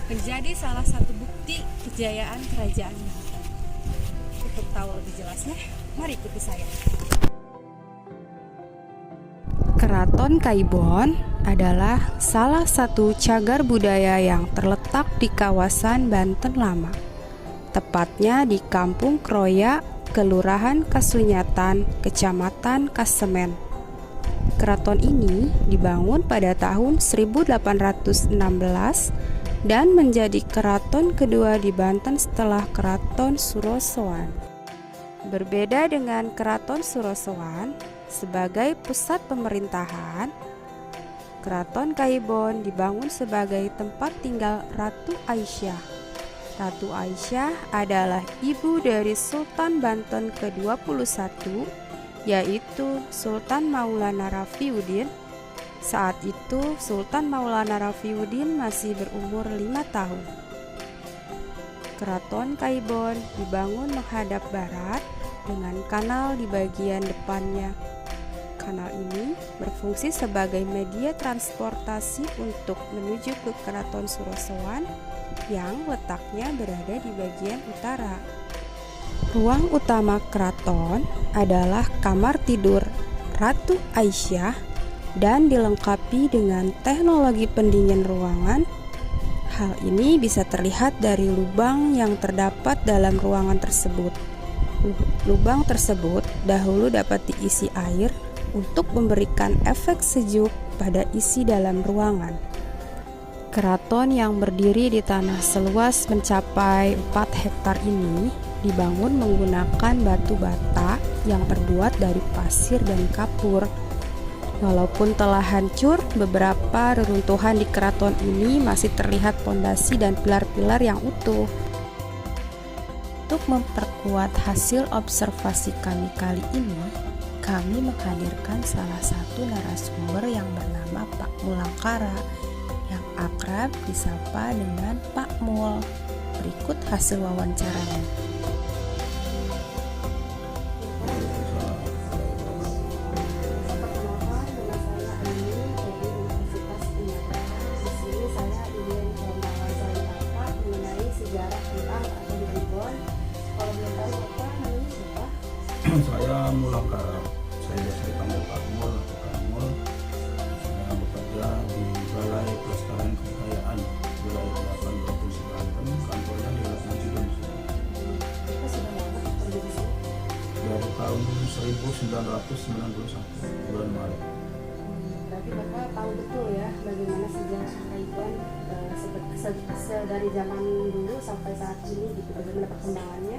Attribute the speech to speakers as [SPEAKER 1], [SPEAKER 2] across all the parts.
[SPEAKER 1] menjadi salah satu bukti kejayaan kerajaan Banten. Untuk tahu lebih jelasnya, mari ikuti saya. Keraton Kaibon adalah salah satu cagar budaya yang terletak di kawasan Banten Lama, tepatnya di Kampung Kroya, Kelurahan Kasunyatan, Kecamatan Kasemen. Keraton ini dibangun pada tahun 1816 dan menjadi keraton kedua di Banten setelah Keraton Surosoan. Berbeda dengan Keraton Surosoan sebagai pusat pemerintahan, Keraton Kaibon dibangun sebagai tempat tinggal Ratu Aisyah. Ratu Aisyah adalah ibu dari Sultan Banten ke-21, yaitu Sultan Maulana Rafiuddin. Saat itu Sultan Maulana Rafiuddin masih berumur 5 tahun. Keraton Kaibon dibangun menghadap barat dengan kanal di bagian depannya. Kanal ini berfungsi sebagai media transportasi untuk menuju ke Keraton Surosoan yang letaknya berada di bagian utara. Ruang utama keraton adalah kamar tidur Ratu Aisyah dan dilengkapi dengan teknologi pendingin ruangan. Hal ini bisa terlihat dari lubang yang terdapat dalam ruangan tersebut. Lubang tersebut dahulu dapat diisi air untuk memberikan efek sejuk pada isi dalam ruangan. Keraton yang berdiri di tanah seluas mencapai 4 hektar ini dibangun menggunakan batu bata yang terbuat dari pasir dan kapur. Walaupun telah hancur, beberapa reruntuhan di keraton ini masih terlihat pondasi dan pilar-pilar yang utuh. Untuk memperkuat hasil observasi kami kali ini, kami menghadirkan salah satu narasumber yang bernama Pak Mulangkara, yang akrab disapa dengan Pak Mul. Berikut hasil wawancaranya.
[SPEAKER 2] Saya Mulangkara, saya biasa dipanggil Pak Mul atau Kang Mul. Saya bekerja di Balai Pelestarian Kebudayaan Wilayah 8 Provinsi Banten, kantornya di Ladang. Dari tahun 1991 bulan Maret.
[SPEAKER 1] Berarti Bapak tahu betul ya bagaimana sejarah Kaibon dari zaman dulu sampai saat ini, gitu, bagaimana perkembangannya.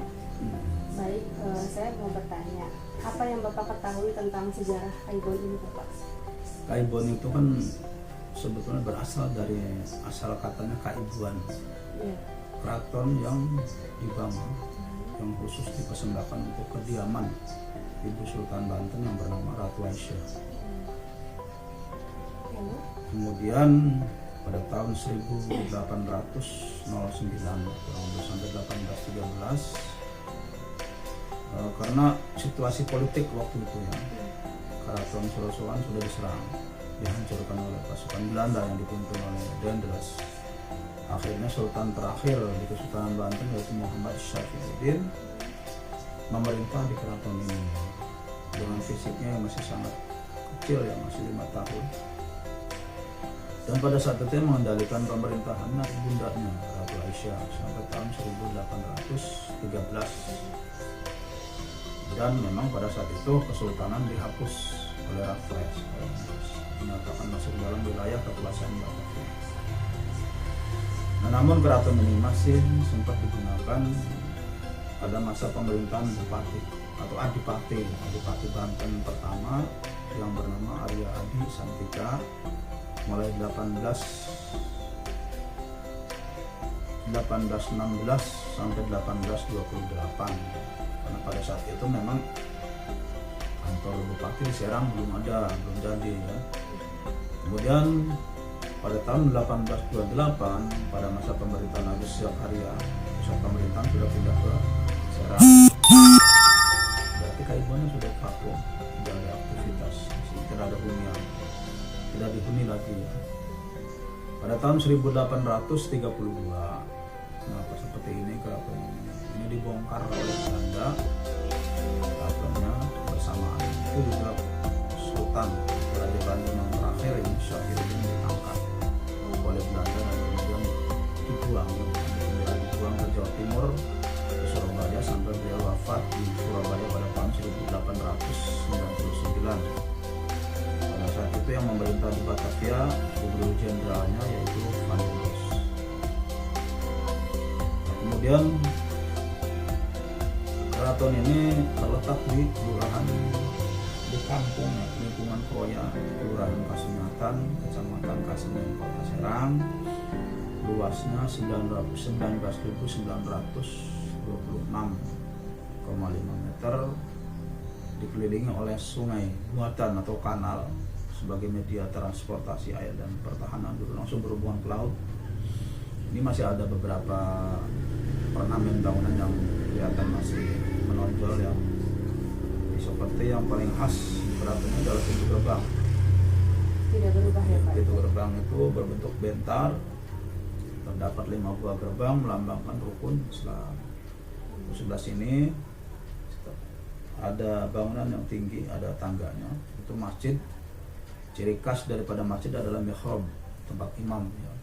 [SPEAKER 1] Baik, saya mau bertanya, apa yang Bapak ketahui tentang sejarah Kaibon ini, Bapak?
[SPEAKER 2] Kaibon itu kan sebetulnya berasal dari asal katanya kaibuan, keraton yang dibangun, yang khusus dipersembahkan untuk kediaman Ibu Sultan Banten yang bernama Ratu Aisyah. Kemudian pada tahun 1809 kurang lebih sampai 1813, karena situasi politik waktu itu ya, Keraton Surosoan sudah diserang, dihancurkan oleh pasukan Belanda yang dipimpin oleh Dendels. Akhirnya Sultan terakhir di Kesultanan Banten yaitu Muhammad Syafiuddin memerintah di keraton ini dengan fisiknya yang masih sangat kecil ya, masih 5 tahun. Dan pada saat itu mengendalikan pemerintahannya ibundanya Ratu Aisyah sampai tahun 1813. Dan memang pada saat itu kesultanan dihapus oleh Raffles, dinyatakan masuk dalam wilayah kekuasaan Batavia. Nah, namun keraton ini masih sempat digunakan pada masa pemerintahan Bupati atau Adipati Banten pertama yang bernama Arya Adi Santika mulai 1816 sampai 1828. Karena pada saat itu memang kantor Bupati di Serang belum jadi ya. Kemudian pada tahun 1828 pada masa pemerintahan Agus Zakaria, pusat pemerintahan sudah pindah ke Serang. Berarti Kaibonnya sudah vakum, tidak ada aktivitas, tidak ada hunian, tidak dihuni lagi ya. Pada tahun 1832, kenapa seperti ini keraton ini dibongkar oleh Belanda. Keratonnya bersamaan itu juga Sultan Raja Bandung yang terakhir ini Syahiruddin ditangkap oleh Belanda dan kemudian dibuang ke Jawa Timur, ke Surabaya, sampai beliau wafat di Surabaya pada tahun 1899. Pada saat itu yang memerintah di Batavia gubernur jenderalnya yaitu Van der Goes. Kemudian keraton ini terletak di kelurahan di kampung lingkungan Kroya, kelurahan Kasunyatan, kecamatan Kasengan, Kota Serang. Luasnya 19.926,5 meter, dikelilingi oleh sungai buatan atau kanal sebagai media transportasi air dan pertahanan dulu langsung berhubungan ke laut. Ini masih ada beberapa ornamen bangunan yang kelihatan masih menonjol, yang seperti yang paling khas keratonnya adalah pintu gerbang.
[SPEAKER 1] Tidak berubah ya Pak?
[SPEAKER 2] Pintu gerbang itu berbentuk bentar, terdapat 5 buah gerbang melambangkan rukun Islam. Sebelah sini ada bangunan yang tinggi, ada tangganya, itu masjid. Ciri khas daripada masjid adalah mihrab, tempat imam ya.